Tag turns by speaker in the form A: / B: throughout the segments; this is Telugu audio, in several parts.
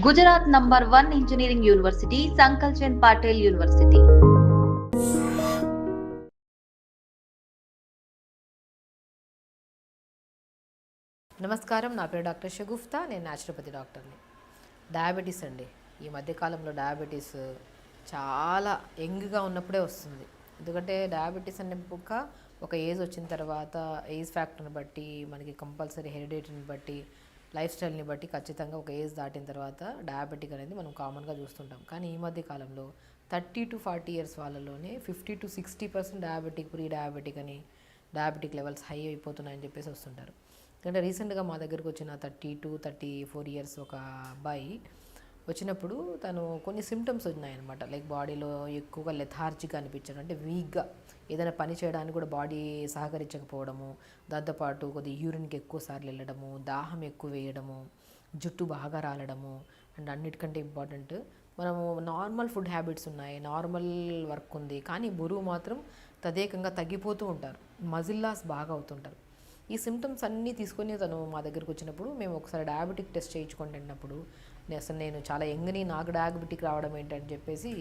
A: Gujarat number 1 engineering university Sankalchand Patil university.
B: నమస్కారం, నా పేరు డాక్టర్ షగుఫ్తా. నేను న్యాచురోపతి డాక్టర్ని. డయాబెటీస్ అండి, ఈ మధ్యకాలంలో డయాబెటీస్ చాలా యంగ్గా ఉన్నప్పుడే వస్తుంది. ఎందుకంటే డయాబెటీస్ అనే ఒక ఏజ్ వచ్చిన తర్వాత ఏజ్ ఫ్యాక్టర్ని బట్టి, మనకి కంపల్సరీ హెరిడిటీని బట్టి, లైఫ్ స్టైల్ని బట్టి ఖచ్చితంగా ఒక ఏజ్ దాటిన తర్వాత డయాబెటిక్ అనేది మనం కామన్గా చూస్తుంటాం. కానీ ఈ మధ్య కాలంలో 30 to 40 years వాళ్ళలోనే 50 to 60% diabetic, pre diabetic అని డయాబెటిక్ లెవెల్స్ హై అయిపోతున్నాయని చెప్పేసి వస్తుంటారు. ఎందుకంటే రీసెంట్గా మా దగ్గరకు వచ్చిన 30 to 34 years ఒక అబ్బాయి వచ్చినప్పుడు తను కొన్ని సిమ్టమ్స్ ఉన్నాయన్నమాట. లైక్ బాడీలో ఎక్కువగా లెథార్జిక్గా అనిపించడం, అంటే వీక్గా ఏదైనా పని చేయడానికి కూడా బాడీ సహకరించకపోవడము, దాంతోపాటు కొద్దిగా యూరిన్కి ఎక్కువ సార్లు వెళ్ళడము, దాహం ఎక్కువ వేయడము, జుట్టు బాగా రాలడము, అండ్ అన్నిటికంటే ఇంపార్టెంట్ మనము నార్మల్ ఫుడ్ హ్యాబిట్స్ ఉన్నాయి, నార్మల్ వర్క్ ఉంది, కానీ బరువు మాత్రం తదేకంగా తగ్గిపోతూ ఉంటారు, మజిల్ లాస్ బాగా అవుతుంటారు. ఈ సిమ్టమ్స్ అన్నీ తీసుకొని తను మా దగ్గరకు వచ్చినప్పుడు మేము ఒకసారి డయాబెటిక్ టెస్ట్ చేయించుకోండి అన్నప్పుడు నేను చాలా యంగ్ని, నాకు డయాబెటిక్ రావడం ఏంటని చెప్పేసి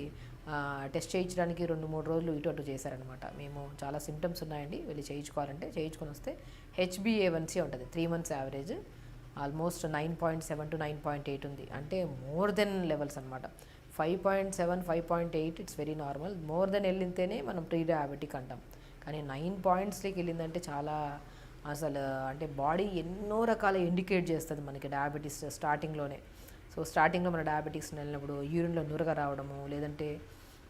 B: టెస్ట్ చేయించడానికి 2-3 రోజులు ఇటు అటు చేశారనమాట. మేము చాలా సిమ్టమ్స్ ఉన్నాయండి, వెళ్ళి చేయించుకోవాలంటే చేయించుకొని వస్తే HbA1c ఉంటుంది 3 months యావరేజ్ ఆల్మోస్ట్ 9.7 to 9.8 ఉంది. అంటే మోర్ దెన్ లెవెల్స్ అనమాట. 5.7, 5.8 it's very normal. More then వెళ్ళితేనే మనం ప్రీ డయాబెటిక్ అంటాం. కానీ 9 pointsలోకి వెళ్ళిందంటే చాలా అసలు, అంటే బాడీ ఎన్నో రకాల ఇండికేట్ చేస్తుంది మనకి డయాబెటీస్ స్టార్టింగ్లోనే. సో స్టార్టింగ్లో మన డయాబెటీస్ వెళ్ళినప్పుడు యూరిన్లో నురగ రావడము, లేదంటే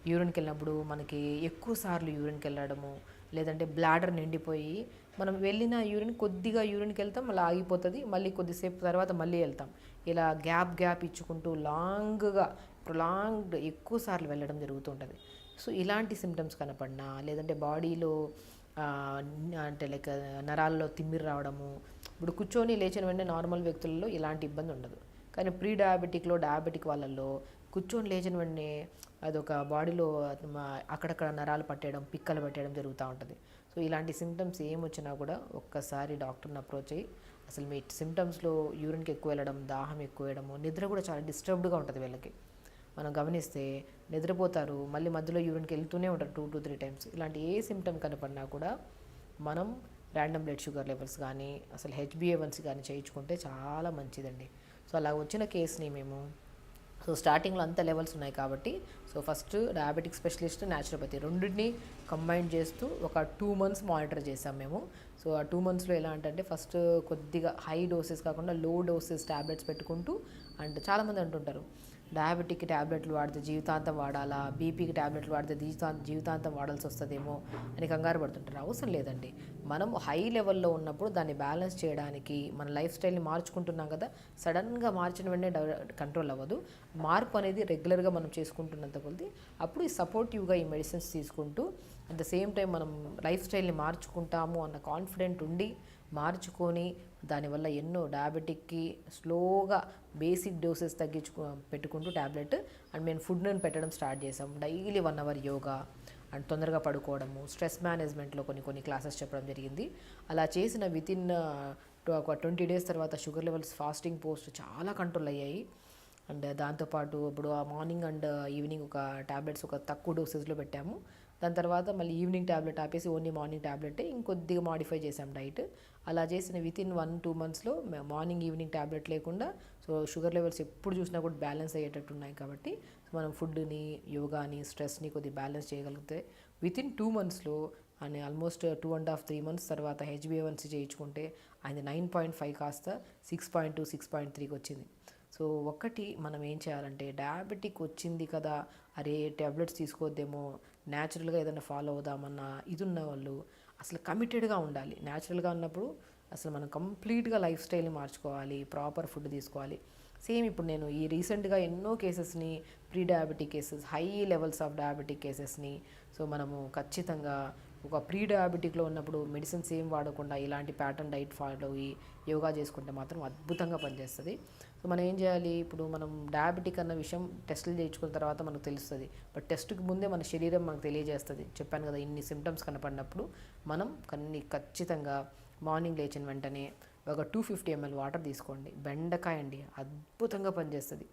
B: యూరిన్కి వెళ్ళినప్పుడు మనకి ఎక్కువ సార్లు యూరిన్కి వెళ్ళడము, లేదంటే బ్లాడర్ నిండిపోయి మనం వెళ్ళిన కొద్దిగా యూరిన్కి వెళ్తాం, మళ్ళీ ఆగిపోతుంది, మళ్ళీ కొద్దిసేపు తర్వాత మళ్ళీ వెళ్తాం. ఇలా గ్యాప్ ఇచ్చుకుంటూ ప్రొలాంగ్డ్ ఎక్కువ సార్లు వెళ్ళడం జరుగుతుంటుంది. సో ఇలాంటి సిమ్టమ్స్ కనపడినా, లేదంటే బాడీలో అంటే లైక్ నరాల్లో తిమ్మిరి రావడము, ఇప్పుడు కూర్చొని లేచిన వెంటనే నార్మల్ వ్యక్తులలో ఇలాంటి ఇబ్బంది ఉండదు. కానీ ప్రీ డయాబెటిక్లో, డయాబెటిక్ వాళ్ళల్లో కూర్చొని లేచిన వెంటనే అదొక బాడీలో అక్కడక్కడ నరాలు పట్టేయడం, పిక్కలు పట్టేయడం జరుగుతూ ఉంటుంది. సో ఇలాంటి సిమ్టమ్స్ ఏమొచ్చినా కూడా ఒక్కసారి డాక్టర్ని అప్రోచ్ అయ్యి, అసలు మీ సిమ్టమ్స్లో యూరిన్కి ఎక్కువ వెళ్ళడం, దాహం ఎక్కువ వేయడము, నిద్ర కూడా చాలా డిస్టర్బ్డ్గా ఉంటుంది వీళ్ళకి. మనం గమనిస్తే నిద్రపోతారు, మళ్ళీ మధ్యలో యూరిన్కి వెళ్తూనే ఉంటారు 2 to 3 times. ఇలాంటి ఏ సిమ్టమ్ కనపడినా కూడా మనం ర్యాండమ్ బ్లడ్ షుగర్ లెవెల్స్ కానీ, అసలు HbA1c కానీ చేయించుకుంటే చాలా మంచిదండి. సో అలా వచ్చిన కేసుని మేము స్టార్టింగ్లో అంత లెవెల్స్ ఉన్నాయి కాబట్టి ఫస్ట్ డయాబెటిక్ స్పెషలిస్ట్, న్యాచురోపతి రెండింటిని కంబైన్ చేస్తూ ఒక 2 months మానిటర్ చేసాం మేము. సో ఆ 2 monthsలో ఎలా అంటే ఫస్ట్ కొద్దిగా హై డోసెస్ కాకుండా లో డోసెస్ ట్యాబ్లెట్స్ పెట్టుకుంటూ, అండ్ చాలామంది అంటుంటారు డయాబెటిక్కి ట్యాబ్లెట్లు వాడితే జీవితాంతం వాడాలా, బీపీకి ట్యాబ్లెట్లు వాడితే జీవితాంతం వాడాల్సి వస్తుందేమో అని కంగారు పడుతుంటారు. అవసరం లేదండి. మనం హై లెవెల్లో ఉన్నప్పుడు దాన్ని బ్యాలెన్స్ చేయడానికి మన లైఫ్ స్టైల్ని మార్చుకుంటున్నాం కదా, సడన్గా మార్చిన వెంటనే కంట్రోల్ అవ్వదు. మార్పు అనేది రెగ్యులర్గా మనం చేసుకుంటున్నంత కొద్ది అప్పుడు ఈ సపోర్టివ్గా ఈ మెడిసిన్స్ తీసుకుంటూ అట్ ద సేమ్ టైం మనం లైఫ్ స్టైల్ని మార్చుకుంటాము అన్న కాన్ఫిడెంట్ ఉండి మార్చుకొని, దానివల్ల ఎన్నో డయాబెటిక్కి స్లోగా బేసిక్ డోసెస్ పెట్టుకుంటూ ట్యాబ్లెట్ అండ్ మేము ఫుడ్ని పెట్టడం స్టార్ట్ చేసాం. డైలీ 1 hour యోగా అండ్ తొందరగా పడుకోవడము, స్ట్రెస్ మేనేజ్మెంట్లో కొన్ని క్లాసెస్ చెప్పడం జరిగింది. అలా చేసిన వితిన్ ఒక 20 days తర్వాత షుగర్ లెవెల్స్ ఫాస్టింగ్ పోస్ట్ చాలా కంట్రోల్ అయ్యాయి. అండ్ దాంతోపాటు ఇప్పుడు ఆ మార్నింగ్ అండ్ ఈవినింగ్ ఒక ట్యాబ్లెట్స్ ఒక తక్కువ డోసెస్లో పెట్టాము. దాని తర్వాత మళ్ళీ ఈవినింగ్ ట్యాబ్లెట్ ఆపేసి ఓన్లీ మార్నింగ్ ట్యాబ్లెటే ఇంకొద్దిగా మాడిఫై చేసాం డైట్. అలా చేసిన వితిన్ 1-2 monthsలో మార్నింగ్ ఈవినింగ్ ట్యాబ్లెట్ లేకుండా షుగర్ లెవెల్స్ ఎప్పుడు చూసినా కూడా బ్యాలెన్స్ అయ్యేటట్టు ఉన్నాయి. కాబట్టి మనం ఫుడ్ని, యోగాని, స్ట్రెస్ని కొద్దిగా బ్యాలెన్స్ చేయగలిగితే వితిన్ 2 monthsలో అని ఆల్మోస్ట్ 2.5-3 months తర్వాత HbA1c చేయించుకుంటే అది 9.5 కాస్త 6.2, 6.3కి వచ్చింది. సో ఒకటి మనం ఏం చేయాలంటే, డయాబెటిక్ వచ్చింది కదా, అరే ట్యాబ్లెట్స్ తీసుకోవద్దేమో, న్యాచురల్గా ఏదైనా ఫాలో అవుదామన్న ఇది ఉన్న వాళ్ళు అసలు కమిటెడ్గా ఉండాలి. న్యాచురల్గా ఉన్నప్పుడు అసలు మనం కంప్లీట్గా లైఫ్ స్టైల్ని మార్చుకోవాలి, ప్రాపర్ ఫుడ్ తీసుకోవాలి. సేమ్ ఇప్పుడు నేను ఈ రీసెంట్గా ఎన్నో కేసెస్ని, pre diabetic cases, high levels of diabetic కేసెస్ని మనము ఖచ్చితంగా ఒక ప్రీ డయాబెటిక్లో ఉన్నప్పుడు మెడిసిన్స్ ఏం వాడకుండా ఇలాంటి ప్యాటర్న్ డైట్ ఫాలో అయ్యి యోగా చేసుకుంటే మాత్రం అద్భుతంగా పనిచేస్తుంది. సో మనం ఏం చేయాలి, ఇప్పుడు మనం డయాబెటిక్ అన్న విషయం టెస్టులు చేయించుకున్న తర్వాత మనకు తెలుస్తుంది. బట్ టెస్ట్కి ముందే మన శరీరం మనకు తెలియజేస్తుంది. చెప్పాను కదా, ఇన్ని సిమ్టమ్స్ కనపడినప్పుడు మనం ఖచ్చితంగా మార్నింగ్ లేచిన వెంటనే ఒక 250 ml వాటర్ తీసుకోండి. బెండకాయ అండి, అద్భుతంగా పనిచేస్తుంది.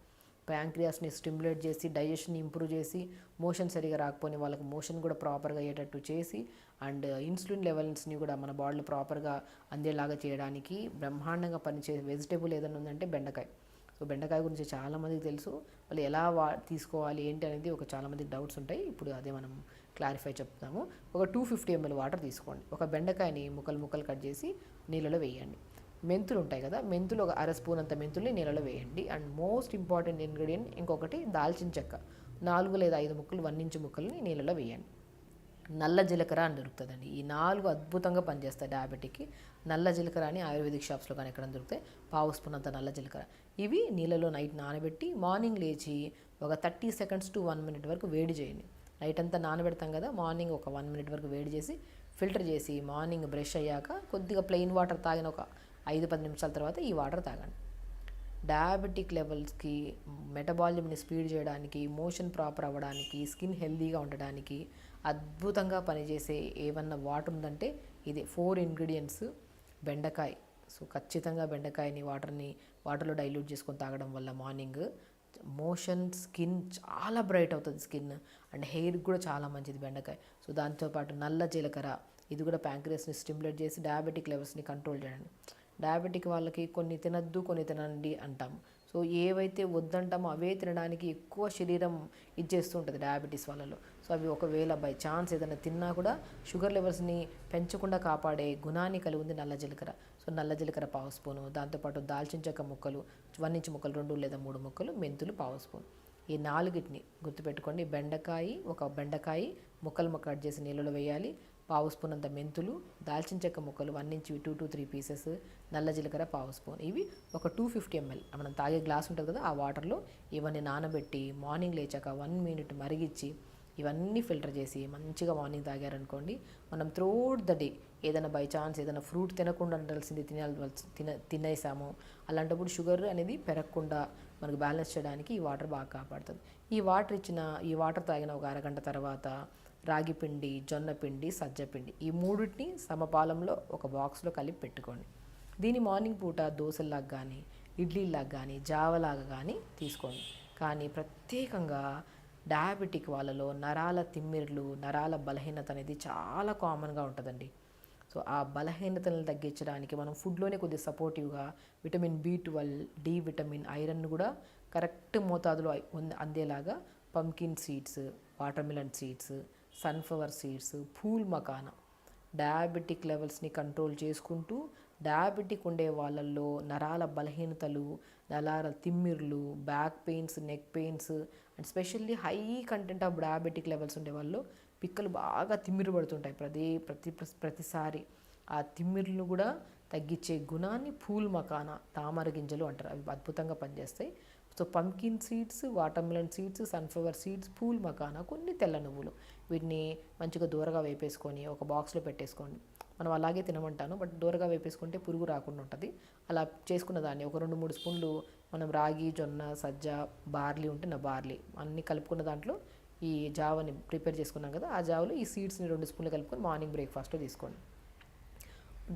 B: ప్యాంక్రియాస్ని స్టిమ్యులేట్ చేసి డైజెషన్ని ఇంప్రూవ్ చేసి మోషన్ సరిగా రాకపోయిన వాళ్ళకి మోషన్ కూడా ప్రాపర్గా అయ్యేటట్టు చేసి అండ్ ఇన్సులిన్ లెవెల్స్ని కూడా మన బాడీలో ప్రాపర్గా అందేలాగా చేయడానికి బ్రహ్మాండంగా పనిచేసే వెజిటేబుల్ ఏదైనా ఉందంటే బెండకాయ. సో బెండకాయ గురించి చాలామందికి తెలుసు, వాళ్ళు ఎలా తీసుకోవాలి ఏంటి అనేది చాలామందికి డౌట్స్ ఉంటాయి. ఇప్పుడు అదే మనం క్లారిఫై చెప్తాము. ఒక 250 ml వాటర్ తీసుకోండి. ఒక బెండకాయని ముక్కలు కట్ చేసి నీళ్ళలో వేయండి. మెంతులు ఉంటాయి కదా, మెంతులు ఒక అర స్పూన్ అంత మెంతుల్ని నీళ్ళలో వేయండి. అండ్ మోస్ట్ ఇంపార్టెంట్ ఇంగ్రీడియంట్ ఇంకొకటి దాల్చిన చెక్క 4 లేదా 5 ముక్కలు 1 ఇంచ్ ముక్కల్ని నీళ్ళలో వేయండి. నల్ల జీలకర్ర అని దొరుకుతుందండి. ఈ 4 అద్భుతంగా పనిచేస్తాయి డయాబెటిక్కి. నల్ల జీలకర్ర అని ఆయుర్వేదిక్ షాప్స్లో కానీ ఎక్కడ దొరుకుతాయి. పావు స్పూన్ అంత నల్ల జీలకర్ర. ఇవి నీళ్ళలో నైట్ నానబెట్టి మార్నింగ్ లేచి ఒక 30 seconds to 1 minute వరకు వేడి చేయండి. నైట్ అంతా నానబెడతాం కదా, మార్నింగ్ ఒక 1 minute వరకు వేడి చేసి ఫిల్టర్ చేసి మార్నింగ్ బ్రష్ అయ్యాక కొద్దిగా ప్లెయిన్ వాటర్ తాగిన ఒక 5-10 నిమిషాల తర్వాత ఈ వాటర్ తాగండి. డయాబెటిక్ లెవెల్స్కి, మెటబాలిజంని స్పీడ్ చేయడానికి, మోషన్ ప్రాపర్ అవ్వడానికి, స్కిన్ హెల్తీగా ఉండడానికి అద్భుతంగా పనిచేసే ఏమన్నా వాటర్ ఉందంటే ఇది 4 ఇంగ్రీడియంట్స్ బెండకాయ. సో ఖచ్చితంగా బెండకాయని వాటర్లో డైల్యూట్ చేసుకొని తాగడం వల్ల మార్నింగ్ మోషన్, స్కిన్ చాలా బ్రైట్ అవుతుంది స్కిన్ అండ్ హెయిర్ కూడా చాలా మంచిది బెండకాయ. సో దాంతోపాటు నల్ల జీలకర్ర, ఇది కూడా ప్యాంక్రియాస్ని స్టిమ్యులేట్ చేసి డయాబెటిక్ లెవెల్స్ని కంట్రోల్ చేయడానికి. డయాబెటిక్ వాళ్ళకి కొన్ని తినద్దు కొన్ని తినండి అంటాం. సో ఏవైతే వద్దంటామో అవే తినడానికి ఎక్కువ శరీరం ఇచ్చేస్తూ ఉంటుంది డయాబెటీస్ వాళ్ళలో. సో అవి ఒకవేళ బై ఛాన్స్ ఏదైనా తిన్నా కూడా షుగర్ లెవెల్స్ని పెంచకుండా కాపాడే గుణాన్ని కలిగి ఉంది నల్ల జీలకర్ర. సో నల్ల జీలకర్ర పావు స్పూను, దాంతోపాటు దాల్చిన చెక్క ముక్కలు 1 ఇంచ్ ముక్కలు 2 లేదా 3 ముక్కలు, మెంతులు పావు స్పూన్. ఈ 4టిని గుర్తుపెట్టుకోండి. ఒక బెండకాయ ముక్కలు కట్ చేసి నీళ్ళలో వేయాలి. పావు స్పూన్ అంత మెంతులు, దాల్చిన చెక్క ముక్కలు 1 ఇంచ్ 2 to 3 పీసెస్, నల్ల జీలకర్ర పావు స్పూన్. ఇవి ఒక 250 ml మనం తాగే గ్లాస్ ఉంటుంది కదా, ఆ వాటర్లో ఇవన్నీ నానబెట్టి మార్నింగ్ లేచాక 1 minute మరిగించి ఇవన్నీ ఫిల్టర్ చేసి మంచిగా మార్నింగ్ తాగారనుకోండి, మనం త్రూఅవుట్ ద డే ఏదైనా బై ఛాన్స్ ఏదైనా ఫ్రూట్ తినకుండా ఉండాల్సింది తినేసాము, అలాంటప్పుడు షుగర్ అనేది పెరగకుండా మనకు బ్యాలెన్స్ చేయడానికి ఈ వాటర్ బాగా కాపాడుతుంది. ఈ వాటర్ తాగిన ఒక అరగంట తర్వాత రాగి పిండి, జొన్న పిండి, సజ్జ పిండి ఈ 3టిని సమపాలంలో ఒక బాక్స్లో కలిపి పెట్టుకోండి. దీన్ని మార్నింగ్ పూట దోశల్లాగా కానీ, ఇడ్లీలాగా కానీ, జావలాగా కానీ తీసుకోండి. కానీ ప్రత్యేకంగా డయాబెటిక్ వాళ్ళలో నరాల తిమ్మిర్లు, నరాల బలహీనత అనేది చాలా కామన్గా ఉంటుందండి. సో ఆ బలహీనతలను తగ్గించడానికి మనం ఫుడ్లోనే కొద్దిగా సపోర్టివ్గా vitamin B12, D vitamin, iron కూడా కరెక్ట్ మోతాదులో అందేలాగా pumpkin seeds, watermelon seeds, sunflower seeds, పూల్ మకానా డయాబెటిక్ లెవెల్స్ని కంట్రోల్ చేసుకుంటూ డయాబెటిక్ ఉండే వాళ్ళల్లో నరాల బలహీనతలు, నరాల తిమ్మిర్లు, back pains, neck pains and specially high content of diabetic levels ఉండే వాళ్ళు పిక్కలు బాగా తిమ్మిరి పడుతుంటాయి ప్రతిసారి. ఆ తిమ్మిర్లు కూడా తగ్గించే గుణాన్ని పూల్ మకానా, తామర గింజలు అంటారు. అవి అద్భుతంగా పనిచేస్తాయి. So pumpkin seeds, watermelon seeds, sunflower seeds, పూల్ మకానా, కొన్ని తెల్ల నువ్వులు, వీటిని మంచిగా దూరగా వేపేసుకొని ఒక బాక్స్లో పెట్టేసుకోండి. మనం అలాగే తినమంటాను, బట్ దూరగా వేపేసుకుంటే పురుగు రాకుండా ఉంటుంది. అలా చేసుకున్న దాన్ని ఒక 2-3 స్పూన్లు మనం రాగి, జొన్న, సజ్జ, బార్లీ ఉంటే బార్లీ అన్నీ కలుపుకున్న దాంట్లో ఈ జావని ప్రిపేర్ చేసుకున్నాం కదా, ఆ జావలో ఈ సీడ్స్ని 2 స్పూన్లు కలుపుకొని మార్నింగ్ బ్రేక్ఫాస్ట్లో తీసుకోండి.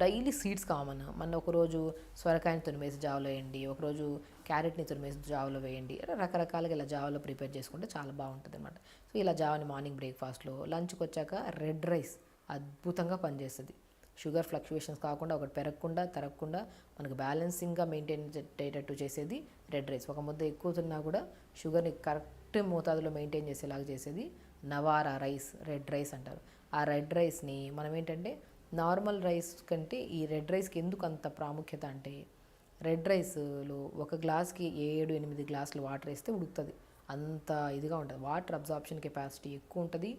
B: Daily seeds common. ఒకరోజు సొరకాయని తురిమేసి జావలో వేయండి, ఒకరోజు క్యారెట్ని తురిమేసి జావలో వేయండి. రకరకాలుగా ఇలా జావలో ప్రిపేర్ చేసుకుంటే చాలా బాగుంటుంది అనమాట. సో ఇలా జావని మార్నింగ్ బ్రేక్ఫాస్ట్లో, లంచ్కి వచ్చాక రెడ్ రైస్ అద్భుతంగా పనిచేస్తుంది. షుగర్ ఫ్లక్చువేషన్స్ కాకుండా, ఒకటి పెరగకుండా తరగకుండా మనకు బ్యాలెన్సింగ్గా మెయింటైన్ అయ్యేటట్టు చేసేది రెడ్ రైస్. ఒక ముద్ద ఎక్కువ తిన్నా కూడా షుగర్ని కరెక్ట్ మోతాదులో మెయింటైన్ చేసేలాగా చేసేది నవారా రైస్, రెడ్ రైస్ అంటారు. ఆ రెడ్ రైస్ని మనం ఏంటంటే నార్మల్ రైస్ కంటే ఈ రెడ్ రైస్కి ఎందుకు అంత ప్రాముఖ్యత అంటే, రెడ్ రైస్లో ఒక గ్లాస్కి 7-8 గ్లాసులు వాటర్ వేస్తే ఉడుకుతుంది. అంత ఇదిగా ఉంటుంది. వాటర్ అబ్జార్ప్షన్ కెపాసిటీ ఎక్కువ ఉంటుంది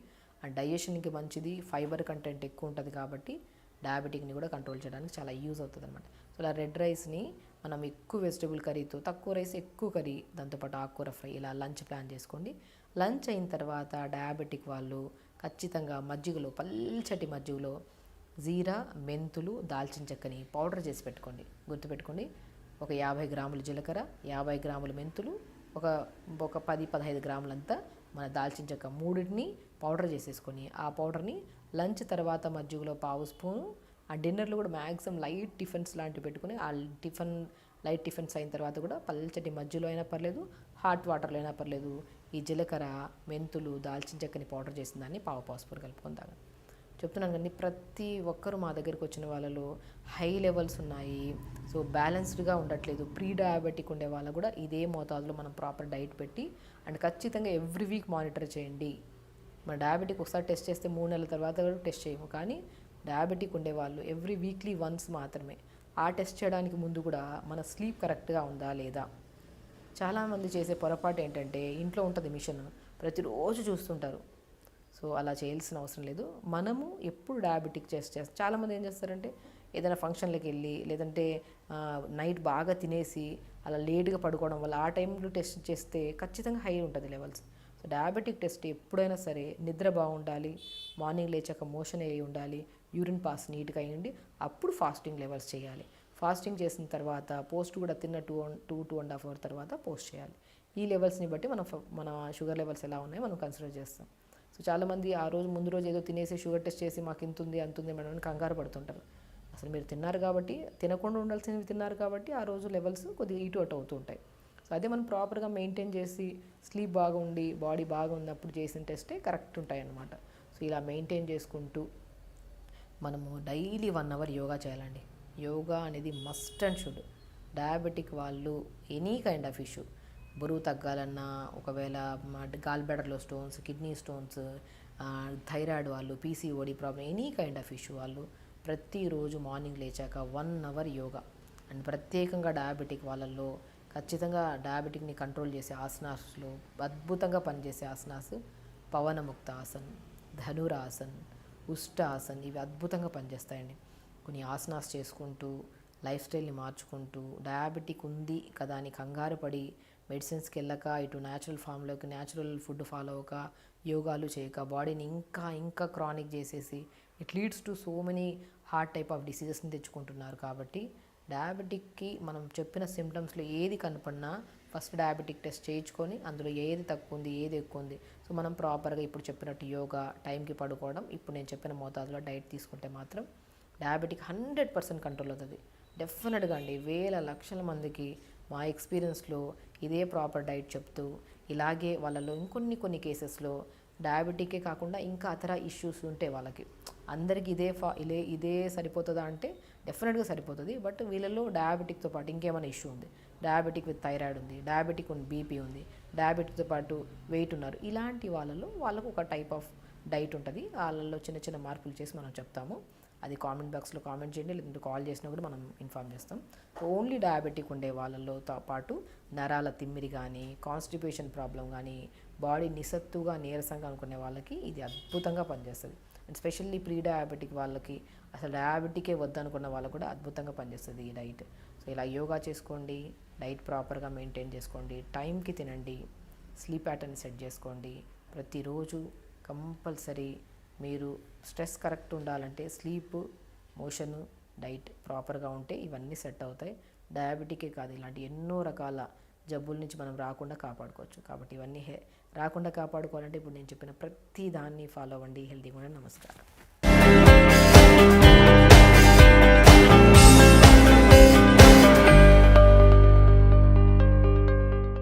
B: అండ్ డైజెషన్కి మంచిది, ఫైబర్ కంటెంట్ ఎక్కువ ఉంటుంది. కాబట్టి డయాబెటిక్ని కూడా కంట్రోల్ చేయడానికి చాలా యూజ్ అవుతుంది అనమాట. సో అలా రెడ్ రైస్ని మనం ఎక్కువ వెజిటబుల్ కర్రీతో, తక్కువ రైస్ ఎక్కువ కర్రీ, దాంతోపాటు ఆకుకూర ఫ్రై, ఇలా లంచ్ ప్లాన్ చేసుకోండి. లంచ్ అయిన తర్వాత డయాబెటిక్ వాళ్ళు ఖచ్చితంగా మజ్జిగలో, పల్చటి మజ్జిగలో జీరా, మెంతులు, దాల్చిన చెక్కని పౌడర్ చేసి పెట్టుకోండి. గుర్తుపెట్టుకోండి, ఒక 50 గ్రాములు జీలకర్ర, 50 గ్రాములు మెంతులు, ఒక 10-15 గ్రాములంతా మన దాల్చిన చెక్క, 3టిని పౌడర్ చేసేసుకొని ఆ పౌడర్ని లంచ్ తర్వాత మజ్జిగలో పావు స్పూను, ఆ డిన్నర్లో కూడా మ్యాక్సిమం లైట్ టిఫిన్స్ లాంటివి పెట్టుకుని, ఆ లైట్ టిఫిన్స్ అయిన తర్వాత కూడా పల్చటి మజ్జిగలో అయినా పర్లేదు, హాట్ వాటర్లో అయినా పర్లేదు ఈ జీలకర్ర, మెంతులు, దాల్చిన చెక్కని పౌడర్ చేసిన దాన్ని పావు స్పూన్ కలుపుకొని తాగండి. చెప్తున్నాను కానీ ప్రతి ఒక్కరు మా దగ్గరికి వచ్చిన వాళ్ళలో హై లెవెల్స్ ఉన్నాయి, సో బ్యాలెన్స్డ్గా ఉండట్లేదు, ప్రీ డయాబెటిక్ ఉండే వాళ్ళు కూడా ఇదే మోతాదులో మనం ప్రాపర్ డైట్ పెట్టి అండ్ ఖచ్చితంగా ఎవ్రీ వీక్ మానిటర్ చేయండి. మన డయాబెటిక్ ఒకసారి టెస్ట్ చేస్తే 3 నెలల తర్వాత కూడా టెస్ట్ చేయము, కానీ డయాబెటిక్ ఉండేవాళ్ళు ఎవ్రీ వీక్లీ వన్స్ మాత్రమే ఆ టెస్ట్ చేయడానికి ముందు కూడా మన స్లీప్ కరెక్ట్గా ఉందా లేదా. చాలామంది చేసే పొరపాటు ఏంటంటే ఇంట్లో ఉంటుంది మిషన్, ప్రతిరోజు చూస్తుంటారు. సో అలా చేయాల్సిన అవసరం లేదు. మనము ఎప్పుడు డయాబెటిక్ టెస్ట్ చేస్తాం. చాలామంది ఏం చేస్తారంటే ఏదైనా ఫంక్షన్లకు వెళ్ళి లేదంటే నైట్ బాగా తినేసి అలా లేట్గా పడుకోవడం వల్ల ఆ టైంలో టెస్ట్ చేస్తే ఖచ్చితంగా హై ఉంటుంది లెవెల్స్. సో డయాబెటిక్ టెస్ట్ ఎప్పుడైనా సరే నిద్ర బాగుండాలి, మార్నింగ్ లేచాక మోషన్ అయ్యి ఉండాలి, యూరిన్ పాస్ నీట్గా అయ్యండి, అప్పుడు ఫాస్టింగ్ లెవెల్స్ చేయాలి. ఫాస్టింగ్ చేసిన తర్వాత పోస్ట్ కూడా తిన్న 2.5 అవర్ తర్వాత పోస్ట్ చేయాలి. ఈ లెవెల్స్ని బట్టి మన షుగర్ లెవెల్స్ ఎలా ఉన్నాయో మనం కన్సిడర్ చేస్తాం. సో చాలామంది ఆ రోజు ముందు రోజు ఏదో తినేసి షుగర్ టెస్ట్ చేసి మాకు ఇంతుంది అంతుంది మేడం అని కంగారు పడుతుంటారు. అసలు మీరు తిన్నారు కాబట్టి, తినకుండా ఉండాల్సినవి తిన్నారు కాబట్టి ఆ రోజు లెవెల్స్ కొద్దిగా ఇటు అటు అవుతూ ఉంటాయి. సో అదే మనం ప్రాపర్గా మెయింటైన్ చేసి స్లీప్ బాగుండి బాడీ బాగా ఉన్నప్పుడు చేసిన టెస్టే కరెక్ట్ ఉంటాయి అన్నమాట. సో ఇలా మెయింటైన్ చేసుకుంటూ మనము డైలీ 1 అవర్ యోగా చేయాలండి. యోగా అనేది మస్ట్ అండ్ షుడ్. డయాబెటిక్ వాళ్ళు ఎనీ కైండ్ ఆఫ్ ఇష్యూ, బరువు తగ్గాలన్నా, ఒకవేళ గాల్ బ్లాడర్లో స్టోన్స్, కిడ్నీ స్టోన్స్, థైరాయిడ్ వాళ్ళు, PCOD problem, any kind of issue వాళ్ళు ప్రతిరోజు మార్నింగ్ లేచాక 1 అవర్ యోగా. అండ్ ప్రత్యేకంగా డయాబెటిక్ వాళ్ళల్లో ఖచ్చితంగా డయాబెటిక్ని కంట్రోల్ చేసే ఆసనాస్లో అద్భుతంగా పనిచేసే ఆసనాస్ పవనముక్త ఆసన్, ధనురాసన్, ఉష్టాసన్, ఇవి అద్భుతంగా పనిచేస్తాయండి. కొన్ని ఆసనాస్ చేసుకుంటూ లైఫ్ స్టైల్ని మార్చుకుంటూ డయాబెటిక్ ఉంది కదా అని కంగారు పడి మెడిసిన్స్కి వెళ్ళక ఇటు న్యాచురల్ ఫామ్లోకి న్యాచురల్ ఫుడ్ ఫాలో అవ్వక యోగాలు చేయక బాడీని ఇంకా క్రానిక్ చేసేసి it leads to so many heart type of డిసీజెస్ని తెచ్చుకుంటున్నారు. కాబట్టి డయాబెటిక్కి మనం చెప్పిన సిమ్టమ్స్లో ఏది కనపడినా ఫస్ట్ డయాబెటిక్ టెస్ట్ చేయించుకొని అందులో ఏది తక్కువ ఉంది ఏది ఎక్కువ ఉంది, సో మనం ప్రాపర్గా ఇప్పుడు చెప్పినట్టు యోగా, టైంకి పడుకోవడం, ఇప్పుడు నేను చెప్పిన మోతాదులో డైట్ తీసుకుంటే మాత్రం డయాబెటిక్ 100% కంట్రోల్ అవుతుంది. డెఫినెట్గా అండి. వేల లక్షల మందికి మా ఎక్స్పీరియన్స్లో ఇదే ప్రాపర్ డైట్ చెప్తూ ఇలాగే వాళ్ళలో కొన్ని కేసెస్లో డయాబెటిక్కే కాకుండా ఇంకా ఇతర ఇష్యూస్ ఉంటే వాళ్ళకి అందరికీ ఇదే సరిపోతుందా అంటే డెఫినెట్గా సరిపోతుంది. బట్ వీళ్ళలో డయాబెటిక్తో పాటు ఇంకేమైనా ఇష్యూ ఉంది, డయాబెటిక్ విత్ థైరాయిడ్ ఉంది, డయాబెటిక్ బీపీ ఉంది, డయాబెటిక్తో పాటు వెయిట్ ఉన్నారు, ఇలాంటి వాళ్ళకు ఒక టైప్ ఆఫ్ డైట్ ఉంటుంది. వాళ్ళల్లో చిన్న మార్పులు చేసి మనం చెప్తాము. అది కామెంట్ బాక్స్లో కామెంట్ చేయండి, లేదంటే కాల్ చేసినా కూడా మనం ఇన్ఫామ్ చేస్తాం. ఓన్లీ డయాబెటిక్ ఉండే వాళ్ళతో పాటు నరాల తిమ్మిరి కానీ, కాన్స్టిపేషన్ ప్రాబ్లం కానీ, బాడీ నిస్సత్తుగా నీరసంగా అనుకునే వాళ్ళకి ఇది అద్భుతంగా పనిచేస్తుంది. అండ్ స్పెషల్లీ ప్రీ డయాబెటిక్ వాళ్ళకి, అసలు డయాబెటికే వద్దనుకున్న వాళ్ళకు కూడా అద్భుతంగా పనిచేస్తుంది ఈ డైట్. సో ఇలా యోగా చేసుకోండి, డైట్ ప్రాపర్గా మెయింటైన్ చేసుకోండి, టైంకి తినండి, స్లీప్ ప్యాటర్న్ సెట్ చేసుకోండి. ప్రతిరోజు కంపల్సరీ మీరు స్ట్రెస్ కరెక్ట్ ఉండాలంటే స్లీప్, మోషను, డైట్ ప్రాపర్గా ఉంటే ఇవన్నీ సెట్ అవుతాయి. డయాబెటికే కాదు, ఇలాంటి ఎన్నో రకాల జబ్బుల నుంచి మనం రాకుండా కాపాడుకోవచ్చు. కాబట్టి ఇవన్నీ రాకుండా కాపాడుకోవాలంటే ఇప్పుడు నేను చెప్పిన ప్రతి దాన్ని ఫాలో అవ్వండి. హెల్తీగా ఉండండి. నమస్కారం.